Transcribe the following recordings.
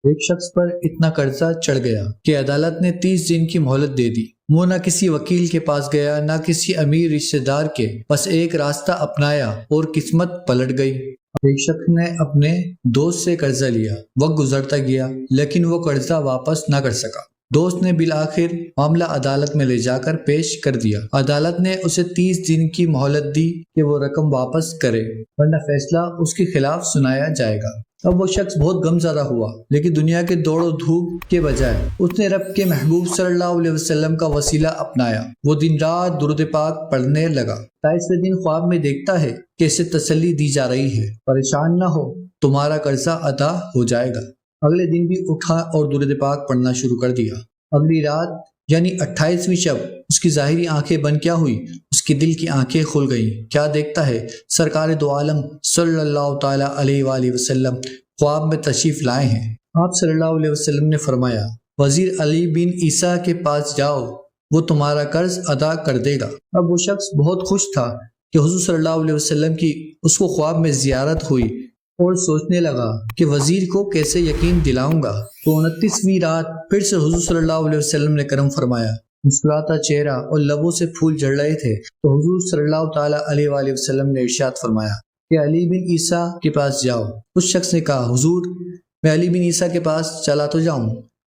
ایک شخص پر اتنا قرضہ چڑھ گیا کہ عدالت نے 30 دن کی مہلت دے دی۔ وہ نہ کسی وکیل کے پاس گیا نہ کسی امیر رشتہ دار کے، بس ایک راستہ اپنایا اور قسمت پلٹ گئی۔ ایک شخص نے اپنے دوست سے قرضہ لیا، وقت گزرتا گیا لیکن وہ قرضہ واپس نہ کر سکا۔ دوست نے بالآخر معاملہ عدالت میں لے جا کر پیش کر دیا۔ عدالت نے اسے 30 دن کی مہلت دی کہ وہ رقم واپس کرے، ورنہ فیصلہ اس کے خلاف سنایا جائے گا۔ اب وہ شخص بہت غم زدہ ہوا، لیکن دنیا کے دوڑ و دھوپ کے بجائے اس نے رب کے محبوب صلی اللہ علیہ وسلم کا وسیلہ اپنایا۔ وہ دن رات درود پاک پڑھنے لگا۔ 28ویں دن خواب میں دیکھتا ہے کہ اسے تسلی دی جا رہی ہے، پریشان نہ ہو، تمہارا قرضہ ادا ہو جائے گا۔ اگلے دن بھی اٹھا اور درود پاک پڑھنا شروع کر دیا۔ اگلی رات یعنی 28ویں شب اس کی ظاہری آنکھیں بند کیا ہوئی، اس کی دل کی آنکھیں کھل گئیں۔ کیا دیکھتا ہے، سرکار دو عالم صلی اللہ تعالی علیہ وآلہ وسلم خواب میں تشریف لائے ہیں۔ آپ صلی اللہ علیہ وسلم نے فرمایا، وزیر علی بن عیسیٰ کے پاس جاؤ، وہ تمہارا قرض ادا کر دے گا۔ اب وہ شخص بہت خوش تھا کہ حضور صلی اللہ علیہ وسلم کی اس کو خواب میں زیارت ہوئی اور سوچنے لگا کہ وزیر کو کیسے یقین دلاؤں گا۔ تو 29ویں رات پھر سے حضور صلی اللہ علیہ وسلم نے کرم فرمایا۔ مسکراتا چہرہ اور لبوں سے پھول جھڑ رہے تھے تو حضور صلی اللہ تعالیٰ علیہ وآلہ وسلم نے ارشاد فرمایا کہ علی بن عیسیٰ کے پاس جاؤ۔ اس شخص نے کہا، حضور میں علی بن عیسیٰ کے پاس چلا تو جاؤں،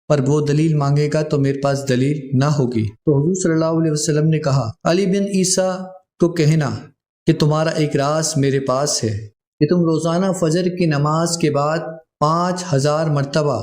پر وہ دلیل مانگے گا تو میرے پاس دلیل نہ ہوگی۔ تو حضور صلی اللہ علیہ وسلم نے کہا، علی بن عیسیٰ کو کہنا کہ تمہارا ایک راز میرے پاس ہے کہ تم روزانہ فجر کی نماز کے بعد 5000 مرتبہ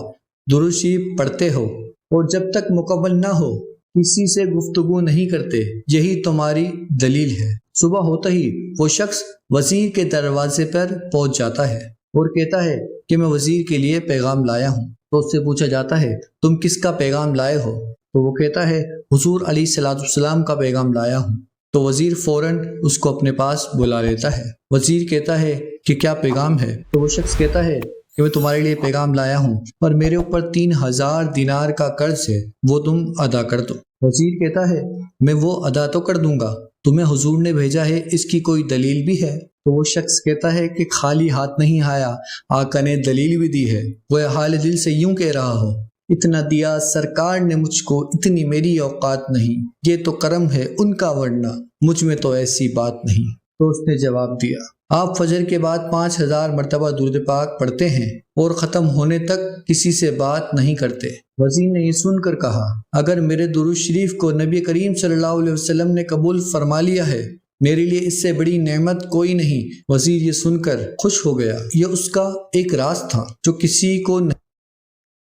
درود شریف پڑھتے ہو اور جب تک مکمل نہ ہو کسی سے گفتگو نہیں کرتے، یہی تمہاری دلیل ہے۔ صبح ہوتا ہی وہ شخص وزیر کے دروازے پر پہنچ جاتا ہے اور کہتا ہے کہ میں وزیر کے لیے پیغام لایا ہوں۔ تو اس سے پوچھا جاتا ہے، تم کس کا پیغام لائے ہو؟ تو وہ کہتا ہے، حضور علیہ الصلوۃ والسلام کا پیغام لایا ہوں۔ تو وزیر فوراً اس کو اپنے پاس بلا لیتا ہے۔ وزیر کہتا ہے کہ کیا پیغام ہے؟ تو وہ شخص کہتا ہے کہ میں تمہارے لیے پیغام لایا ہوں، پر میرے اوپر 3000 دینار کا قرض ہے، وہ تم ادا کر دو۔ وزیر کہتا ہے، میں وہ ادا تو کر دوں گا، تمہیں حضور نے بھیجا ہے، اس کی کوئی دلیل بھی ہے؟ تو وہ شخص کہتا ہے کہ خالی ہاتھ نہیں آیا، آقا نے دلیل بھی دی ہے۔ وہ حال دل سے یوں کہہ رہا ہو، اتنا دیا سرکار نے مجھ کو، اتنی میری اوقات نہیں، یہ تو کرم ہے ان کا، ورنہ مجھ میں تو ایسی بات نہیں۔ تو اس نے جواب دیا، آپ فجر کے بعد 5000 مرتبہ درود پاک پڑھتے ہیں اور ختم ہونے تک کسی سے بات نہیں کرتے۔ وزیر نے یہ سن کر کہا، اگر میرے درود شریف کو نبی کریم صلی اللہ علیہ وسلم نے قبول فرما لیا ہے، میرے لیے اس سے بڑی نعمت کوئی نہیں۔ وزیر یہ سن کر خوش ہو گیا، یہ اس کا ایک راز تھا جو کسی کو نہیں۔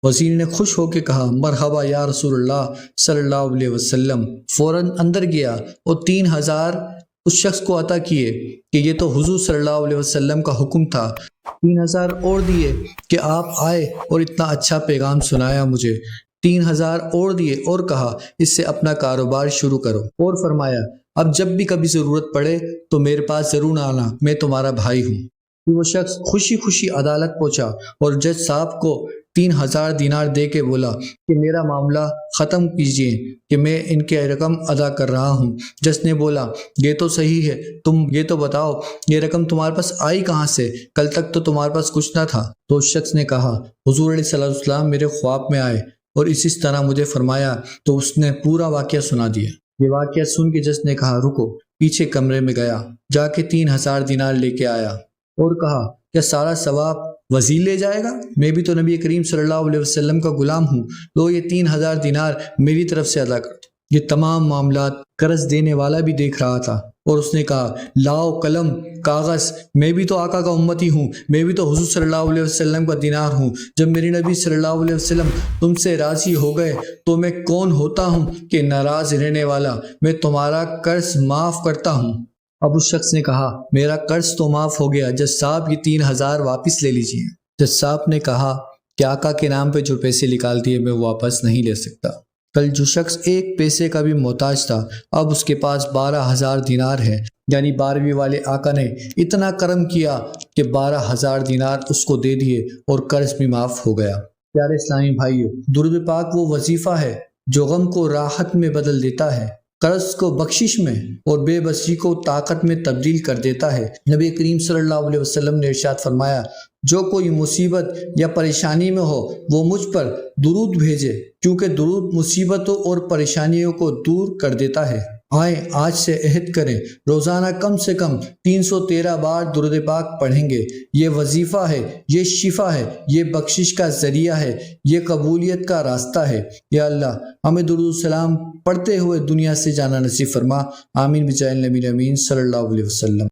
وزیر نے خوش ہو کے کہا، مرحبا یا رسول اللہ صلی اللہ علیہ وسلم۔ فوراً اندر گیا اور 3000 اس شخص کو عطا کیے کہ یہ تو حضور صلی اللہ علیہ وسلم کا حکم تھا۔ 3000 اور دیے کہ آپ آئے اور اتنا اچھا پیغام سنایا مجھے۔ 3000 اور دیے اور کہا، اس سے اپنا کاروبار شروع کرو، اور فرمایا، اب جب بھی کبھی ضرورت پڑے تو میرے پاس ضرور آنا، میں تمہارا بھائی ہوں۔ وہ شخص خوشی خوشی عدالت پہنچا اور جج صاحب کو 3000 دینار دے کے بولا کہ میرا معاملہ ختم کیجیے کہ میں ان کے رقم ادا کر رہا ہوں۔ جج نے بولا، یہ تو صحیح ہے، تم یہ تو بتاؤ یہ رقم تمہارے پاس آئی کہاں سے؟ کل تک تو تمہارے پاس کچھ نہ تھا۔ تو اس شخص نے کہا، حضور علیہ الصلوۃ والسلام میرے خواب میں آئے اور اسی طرح مجھے فرمایا، تو اس نے پورا واقعہ سنا دیا۔ یہ واقعہ سن کے جج نے کہا، رکو، پیچھے کمرے میں گیا، جا کے 3000 دینار لے کے آیا اور کہا، کیا سارا ثواب وزیر لے جائے گا؟ میں بھی تو نبی کریم صلی اللہ علیہ وسلم کا غلام ہوں، لو یہ 3000 دینار میری طرف سے ادا کر دو۔ یہ تمام معاملات قرض دینے والا بھی دیکھ رہا تھا اور اس نے کہا، لاؤ قلم کاغذ، میں بھی تو آقا کا امتی ہوں، میں بھی تو حضور صلی اللہ علیہ وسلم کا دینار ہوں۔ جب میرے نبی صلی اللہ علیہ وسلم تم سے راضی ہو گئے تو میں کون ہوتا ہوں کہ ناراض رہنے والا؟ میں تمہارا قرض معاف کرتا ہوں۔ اب اس شخص نے کہا، میرا قرض تو معاف ہو گیا، جج صاحب یہ 3000 واپس لے لیجیے۔ جج صاحب نے کہا کہ آقا کے نام پہ جو پیسے نکال دیے میں واپس نہیں لے سکتا۔ کل جو شخص ایک پیسے کا بھی محتاج تھا، اب اس کے پاس 12000 دینار ہے، یعنی 12ویں والے آقا نے اتنا کرم کیا کہ 12000 دینار اس کو دے دیے اور قرض بھی معاف ہو گیا۔ پیارے اسلامی بھائیو، درود پاک وہ وظیفہ ہے جو غم کو راحت میں بدل دیتا ہے۔ قرض کو بخشش میں اور بے بسی کو طاقت میں تبدیل کر دیتا ہے۔ نبی کریم صلی اللہ علیہ وسلم نے ارشاد فرمایا، جو کوئی مصیبت یا پریشانی میں ہو وہ مجھ پر درود بھیجے، کیونکہ درود مصیبتوں اور پریشانیوں کو دور کر دیتا ہے۔ آئیں آج سے عہد کریں، روزانہ کم سے کم 313 بار درود پاک پڑھیں گے۔ یہ وظیفہ ہے، یہ شفا ہے، یہ بخشش کا ذریعہ ہے، یہ قبولیت کا راستہ ہے۔ یا اللہ ہمیں درود السلام پڑھتے ہوئے دنیا سے جانا نصیب فرما۔ آمین بجاہ النبی امین صلی اللہ علیہ وسلم۔